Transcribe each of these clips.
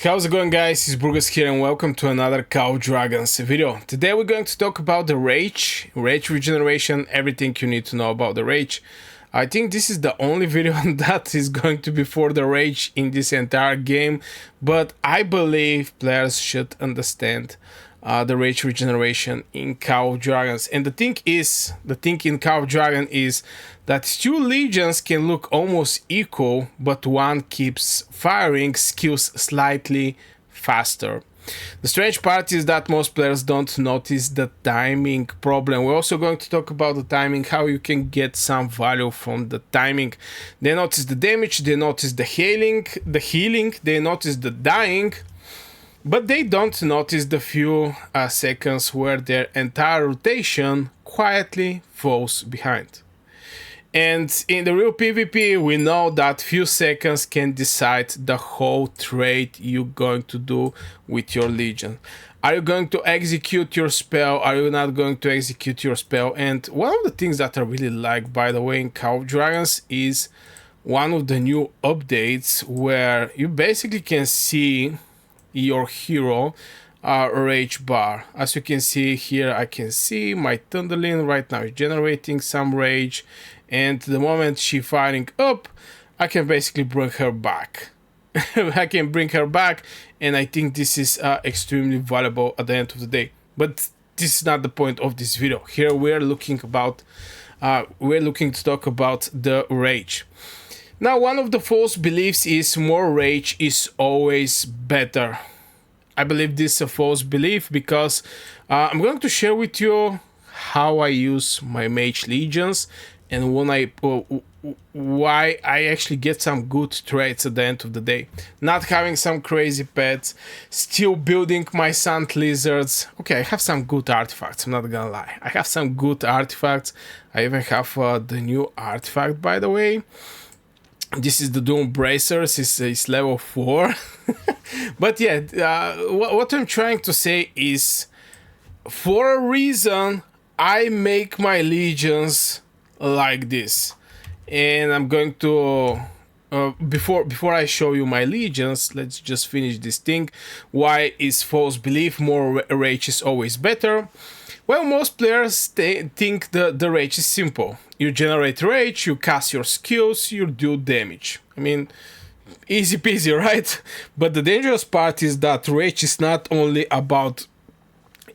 How's it going, guys? It's Burgas here and welcome to another Call of Dragons video. Today we're going to talk about the Rage Regeneration, everything you need to know about the Rage. I think this is the only video that is going to be for the Rage in this entire game, but I believe players should understand the Rage Regeneration in Call of Dragons. And the thing in Call of Dragons is that two legions can look almost equal, but one keeps firing skills slightly faster. The strange part is that most players don't notice the timing problem. We're also going to talk about the timing, how you can get some value from the timing. They notice the damage, they notice the healing, they notice the dying, but they don't notice the few seconds where their entire rotation quietly falls behind. And in the real PvP, we know that few seconds can decide the whole trade you're going to do with your legion. Are you going to execute your spell? Are you not going to execute your spell? And one of the things that I really like, by the way, in Call of Dragons is one of the new updates where you basically can see your hero rage bar. As you can see here, I can see my Thunderling right now is generating some rage, and the moment she firing up, I can basically bring her back. I can bring her back, and I think this is extremely valuable at the end of the day. But this is not the point of this video. Here we're looking to talk about the rage. Now, one of the false beliefs is more rage is always better. I believe this is a false belief because I'm going to share with you how I use my mage legions and why I actually get some good traits at the end of the day. Not having some crazy pets, still building my sand lizards. Okay, I have some good artifacts, I'm not gonna lie. I have some good artifacts. I even have the new artifact, by the way. This is the Doom Bracers, it's level 4. But yeah, what I'm trying to say is, for a reason, I make my legions like this. And I'm going to, before I show you my legions, let's just finish this thing. Why is false belief more rage is always better? Well, most players think the rage is simple. You generate rage, you cast your skills, you do damage. I mean, easy peasy, right? But the dangerous part is that rage is not only about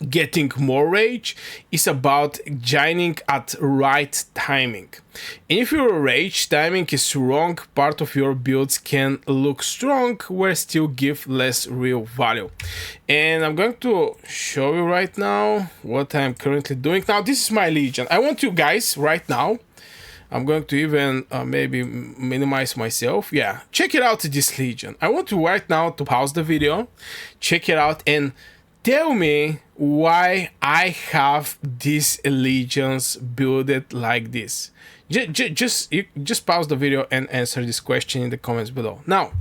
getting more rage, it's about joining at right timing. And if your rage timing is wrong, part of your builds can look strong where still give less real value. And I'm going to show you right now what I'm currently doing. Now, this is my legion. I want you guys right now, I'm going to even maybe minimize myself. Yeah, check it out, this legion. I want you right now to pause the video, check it out, and tell me why I have these legions built like this. Just pause the video and answer this question in the comments below. Now,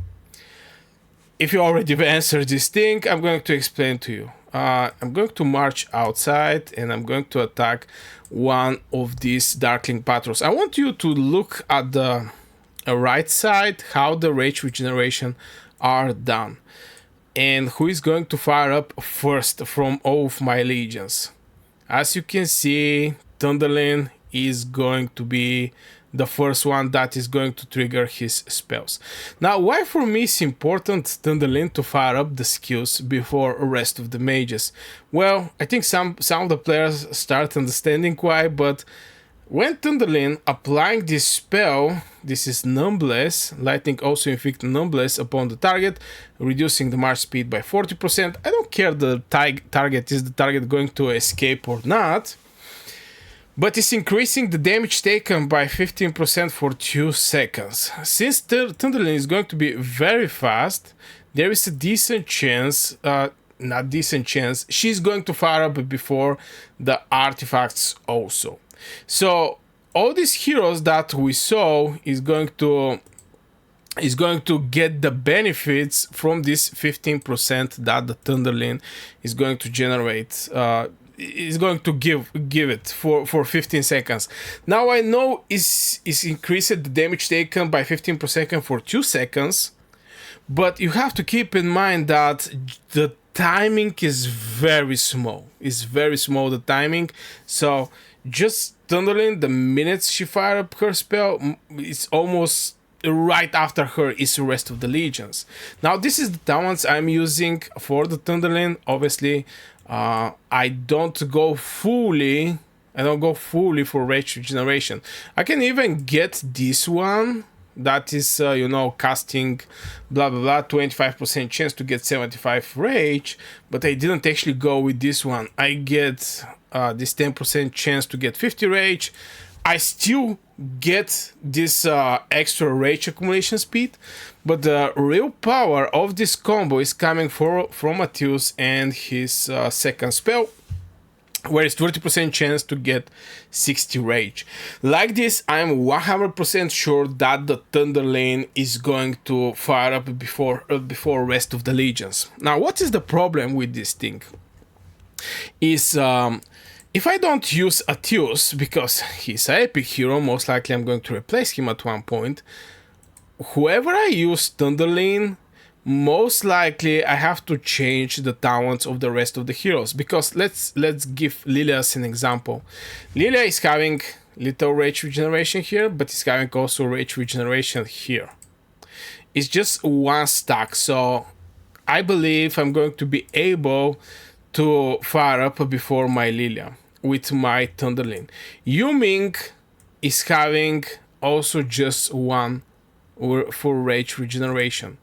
if you already answered this thing, I'm going to explain to you. I'm going to march outside and I'm going to attack one of these Darkling Patrols. I want you to look at the right side how the Rage Regeneration are done. And who is going to fire up first from all of my legions? As you can see, Thunderling is going to be the first one that is going to trigger his spells. Now, why for me it's important Thunderling to fire up the skills before the rest of the mages? Well, I think some of the players start understanding why, but when Thunderling applying this spell, this is numbless, lightning also inflict numbless upon the target, reducing the march speed by 40%. I don't care the target, is the target going to escape or not, but it's increasing the damage taken by 15% for 2 seconds. Since Thunderling is going to be very fast, there is a decent chance, not decent chance, she's going to fire up before the artifacts also. So all these heroes that we saw is going to get the benefits from this 15% that the Thunderling is going to generate. Is going to give it for 15 seconds. Now I know is increased the damage taken by 15% for 2 seconds, But you have to keep in mind that the timing is very small. It's very small, the timing. So just Thunderlin, the minutes she fired up her spell, it's almost right after her is the rest of the legions. Now this is the talents I'm using for the Thunderlin. Obviously, I don't go fully for Rage Regeneration. I can even get this one. That is, casting blah blah blah, 25% chance to get 75 rage, but I didn't actually go with this one. I get this 10% chance to get 50 rage. I still get this extra rage accumulation speed, but the real power of this combo is coming from Matthews and his second spell, where it's 30% chance to get 60 rage. Like this, I'm 100% sure that the Thunderlane is going to fire up before rest of the legions. Now, what is the problem with this thing? Is if I don't use Athius, because he's an epic hero, most likely I'm going to replace him at one point. Whoever I use Thunderlane, most likely I have to change the talents of the rest of the heroes, because let's give Lilia as an example. Lilia is having little rage regeneration here, but it's having also rage regeneration here. It's just one stack, so I believe I'm going to be able to fire up before my Lilia with my Thunderlin. Yuming is having also just one for rage regeneration.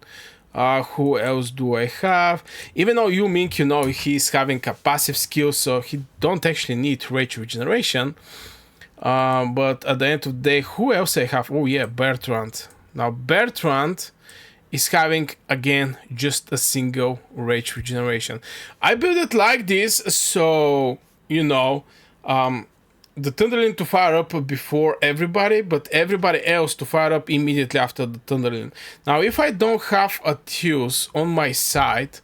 Who else do I have? Even though Yuming, he's having a passive skill, so he don't actually need rage regeneration. But at the end of the day, who else I have? Oh yeah, Bertrand. Now Bertrand is having, again, just a single rage regeneration. I build it like this, so, the Thunderlin to fire up before everybody, but everybody else to fire up immediately after the Thunderlin. Now, if I don't have a Athius on my side,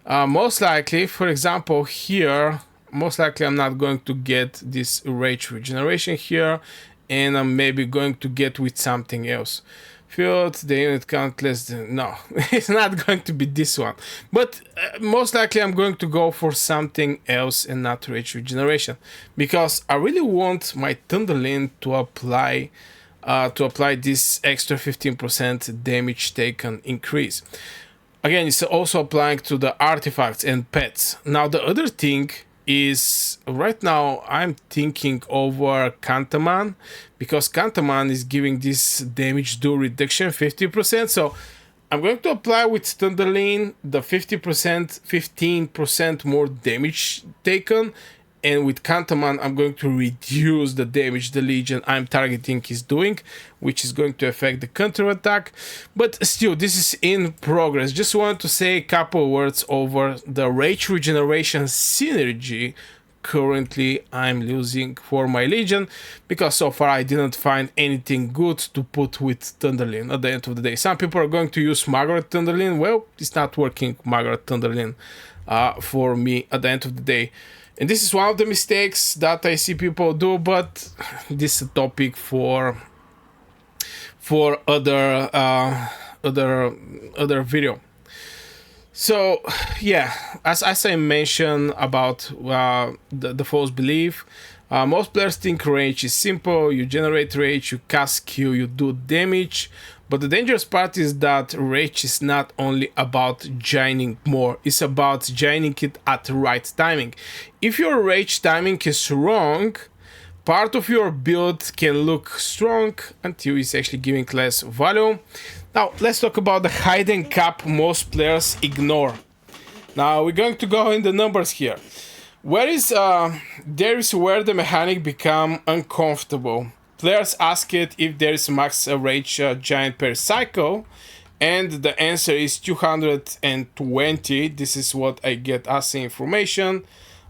most likely, for example, here, most likely I'm not going to get this rage regeneration here, and I'm maybe going to get with something else. Field, the unit count less than... No, it's not going to be this one. But most likely I'm going to go for something else and not rage regeneration. Because I really want my Thunderlin to apply this extra 15% damage taken increase. Again, it's also applying to the artifacts and pets. Now the other thing is, right now I'm thinking over Kantaman, because Kantaman is giving this damage do reduction 50%, so I'm going to apply with Thunderlin the 15% more damage taken, and with Kantaman I'm going to reduce the damage the Legion I'm targeting is doing, which is going to affect the counter attack. But still, this is in progress. Just wanted to say a couple words over the rage regeneration synergy currently I'm using for my Legion, because so far I didn't find anything good to put with Thunderlin at the end of the day. Some people are going to use Margaret Thunderlin. Well, it's not working, Margaret Thunderlin, for me at the end of the day. And this is one of the mistakes that I see people do, but this is a topic for other video. So yeah, as I mentioned about the false belief, most players think rage is simple. You generate rage, you cast Q, you do damage. But the dangerous part is that rage is not only about gining more, it's about gining it at the right timing. If your rage timing is wrong, part of your build can look strong until it's actually giving less value. Now let's talk about the hidden cap most players ignore. Now we're going to go in the numbers here. There is where the mechanic become uncomfortable. Players ask it if there is max rage giant per cycle, and the answer is 220. This is what I get as information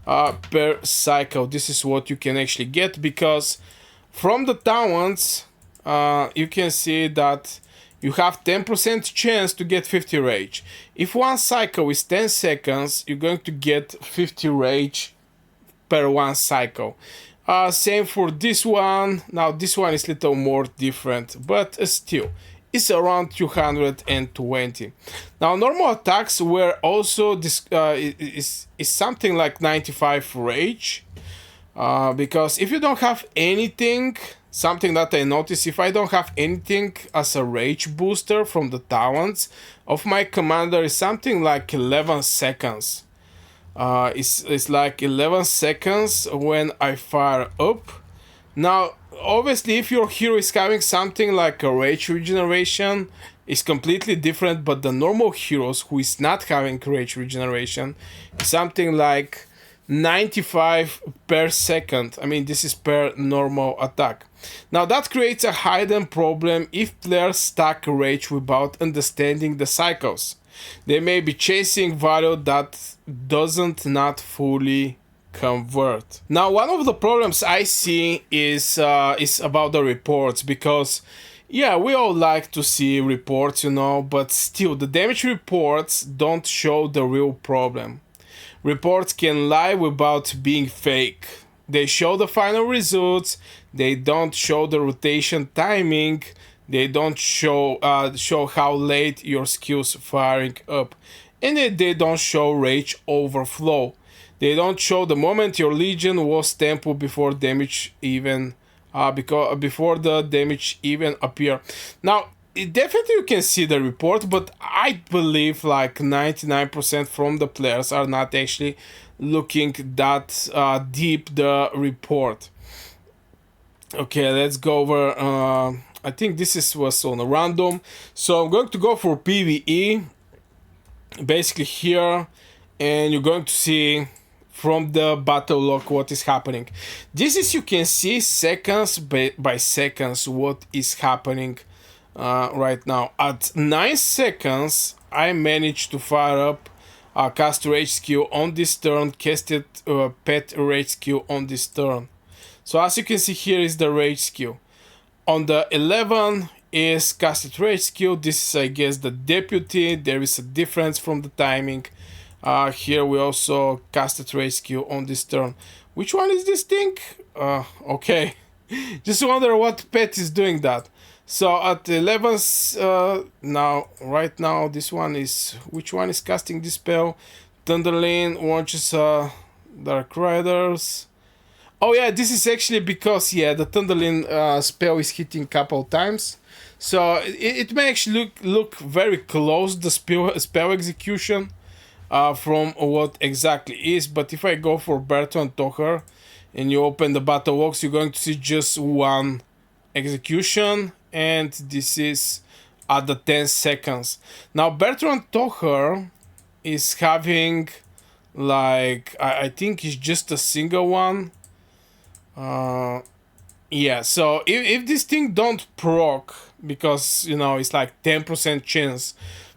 per cycle. This is what you can actually get, because from the talents you can see that you have 10% chance to get 50 rage. If one cycle is 10 seconds, you're going to get 50 rage per one cycle. Same for this one. Now this one is a little more different, but still, is around 220. Now normal attacks were also this is something like 95 rage, because if you don't have anything, something that I noticed, if I don't have anything as a rage booster from the talents of my commander, is something like 11 seconds. It's like 11 seconds when I fire up. Now, obviously, if your hero is having something like a rage regeneration, it's completely different. But the normal heroes who is not having rage regeneration is something like 95 per second. I mean, this is per normal attack. Now that creates a hidden problem if players stack rage without understanding the cycles. They may be chasing value that doesn't not fully convert. Now one of the problems I see is about the reports, because yeah, we all like to see reports, you know, but still the damage reports don't show the real problem. Reports can lie without being fake. They show the final results, they don't show the rotation timing, they don't show how late your skills firing up, and they don't show rage overflow. They don't show the moment your legion was tempo before damage even before the damage even appear. Now definitely you can see the report, but I believe like 99% from the players are not actually looking that deep the report. Okay, let's go over. I think was on a random, so I'm going to go for PvE. Basically here, and you're going to see from the battle log what is happening. This is, you can see seconds by seconds what is happening right now. At 9 seconds, I managed to fire up cast rage skill on this turn, casted pet rage skill on this turn. So as you can see, here is the rage skill. On the 11 is casted rage skill. This is, I guess, the deputy. There is a difference from the timing. Here we also casted rage skill on this turn. Which one is this thing? Okay. Just wonder what pet is doing that. So at 11, right now, this one is, which one is casting this spell? Thunderlin launches Dark Riders. Oh yeah, this is actually because, yeah, the Thunderlin spell is hitting couple times. So it may actually look very close, the spell execution, from what exactly is. But if I go for Bertrand Tocher and you open the battle logs, you're going to see just one execution, and this is at the 10 seconds. Now Bertrand Tocher is having, like, I think it's just a single one. Yeah, so if this thing don't proc, because, you know, it's like 10% chance,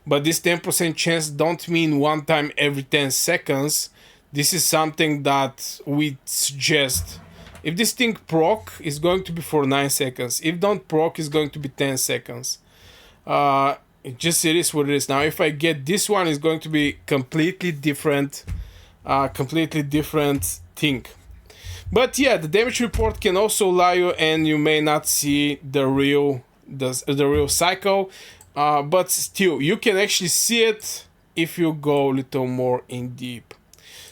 but this 10% chance don't mean one time every 10 seconds. This is something that we suggest. If this thing proc, is going to be for 9 seconds. If don't proc, is going to be 10 seconds. It is what it is. Now if I get this one, is going to be completely different thing. But yeah, the damage report can also lie you, and you may not see the real cycle. But still, you can actually see it if you go a little more in deep.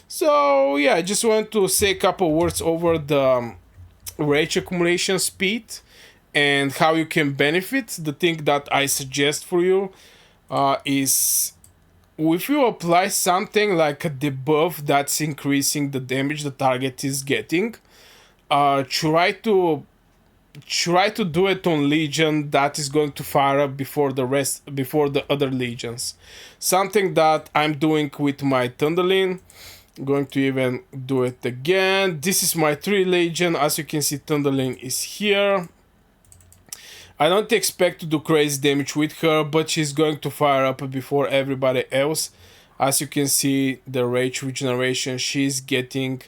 So yeah, I just want to say a couple words over the rage accumulation speed and how you can benefit. The thing that I suggest for you is, if you apply something like a debuff that's increasing the damage the target is getting, try to do it on legion that is going to fire up before the other legions. Something that I'm doing with my Thunderlin. I'm going to even do it again. This is my 3 legion. As you can see, Thunderlin is here. I don't expect to do crazy damage with her, but she's going to fire up before everybody else. As you can see, the rage regeneration she's getting,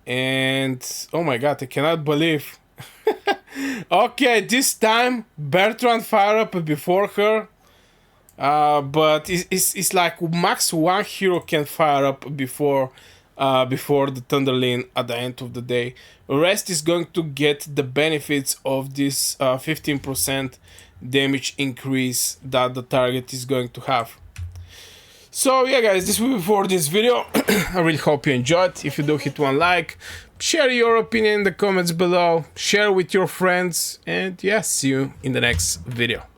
and oh my god, I cannot believe. Okay, this time Bertrand fire up before her, but it's like max one hero can fire up before the Thunderlin at the end of the day. The rest is going to get the benefits of this 15% damage increase that the target is going to have. So yeah guys, this will be for this video. I really hope you enjoyed. If you do, hit one like, share your opinion in the comments below, share with your friends, and yeah, see you in the next video.